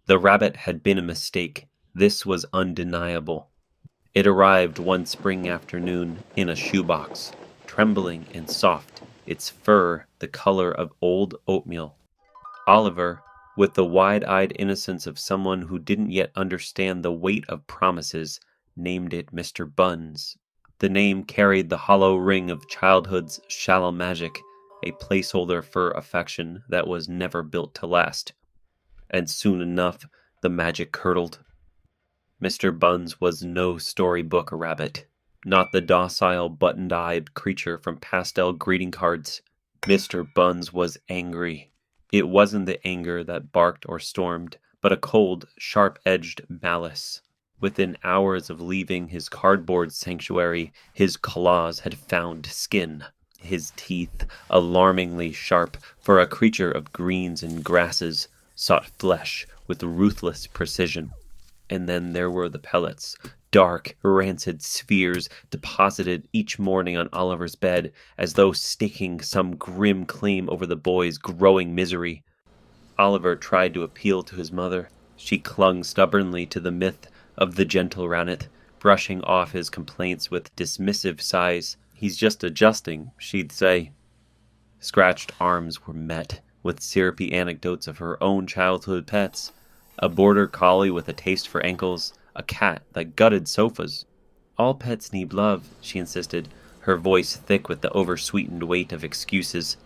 The rabbit had been a mistake. This was undeniable. It arrived one spring afternoon in a shoebox, trembling and soft, its fur the color of old oatmeal. Oliver, with the wide-eyed innocence of someone who didn't yet understand the weight of promises, named it Mr. Buns. The name carried the hollow ring of childhood's shallow magic, a placeholder for affection that was never built to last. And soon enough, the magic curdled. Mr. Buns was no storybook rabbit, not the docile, button-eyed creature from pastel greeting cards. Mr. Buns was angry. It wasn't the anger that barked or stormed, but a cold, sharp-edged malice. Within hours of leaving his cardboard sanctuary, his claws had found skin. His teeth, alarmingly sharp for a creature of greens and grasses, sought flesh with ruthless precision. And then there were the pellets, dark, rancid spheres deposited each morning on Oliver's bed, as though staking some grim claim over the boy's growing misery. Oliver tried to appeal to his mother. She clung stubbornly to the myth of the gentle Rannet, brushing off his complaints with dismissive sighs. "He's just adjusting," she'd say. Scratched arms were met with syrupy anecdotes of her own childhood pets. A border collie with a taste for ankles, a cat that gutted sofas. "All pets need love," she insisted, her voice thick with the over-sweetened weight of excuses.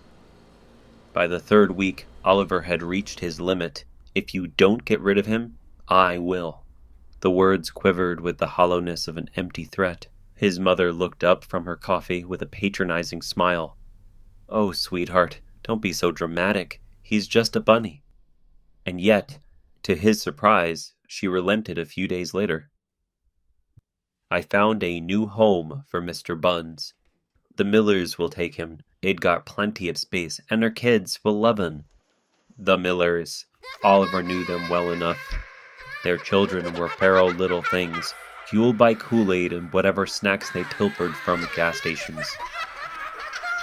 By the third week, Oliver had reached his limit. "If you don't get rid of him, I will." The words quivered with the hollowness of an empty threat. His mother looked up from her coffee with a patronizing smile. "Oh, sweetheart, don't be so dramatic. He's just a bunny." And yet, to his surprise, she relented a few days later. "I found a new home for Mr. Buns. The Millers will take him. They'd got plenty of space, and their kids will love him." The Millers. Oliver knew them well enough. Their children were feral little things, fueled by Kool-Aid and whatever snacks they pilfered from gas stations.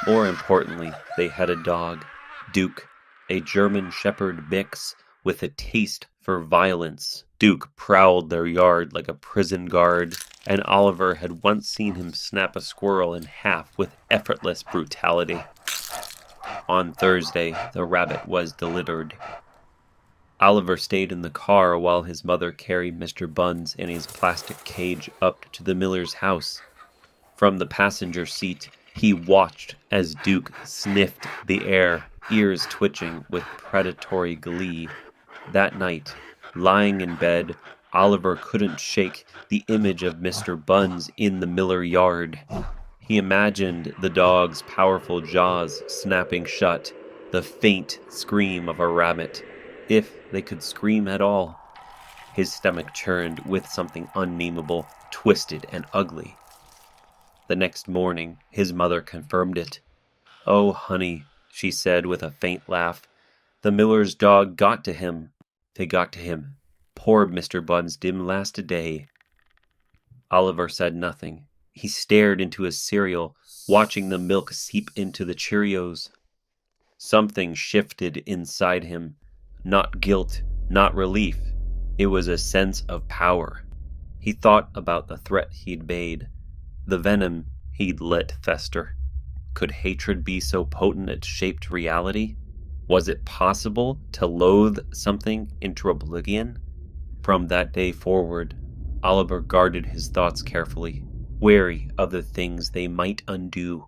More importantly, they had a dog, Duke, a German Shepherd mix with a taste for violence. Duke prowled their yard like a prison guard, and Oliver had once seen him snap a squirrel in half with effortless brutality. On Thursday, the rabbit was delivered. Oliver stayed in the car while his mother carried Mr. Buns in his plastic cage up to the miller's house. From the passenger seat, he watched as Duke sniffed the air, ears twitching with predatory glee. That night, lying in bed, Oliver couldn't shake the image of Mr. Buns in the Miller yard. He imagined the dog's powerful jaws snapping shut, the faint scream of a rabbit, if they could scream at all. His stomach churned with something unnameable, twisted and ugly. The next morning, his mother confirmed it. "Oh, honey," she said with a faint laugh, "the miller's dog got to him. They got to him. Poor Mr. Buns didn't last a day." Oliver said nothing. He stared into his cereal, watching the milk seep into the Cheerios. Something shifted inside him. Not guilt, not relief. It was a sense of power. He thought about the threat he'd made, the venom he'd let fester. Could hatred be so potent it shaped reality? Was it possible to loathe something into oblivion? From that day forward, Oliver guarded his thoughts carefully, wary of the things they might undo.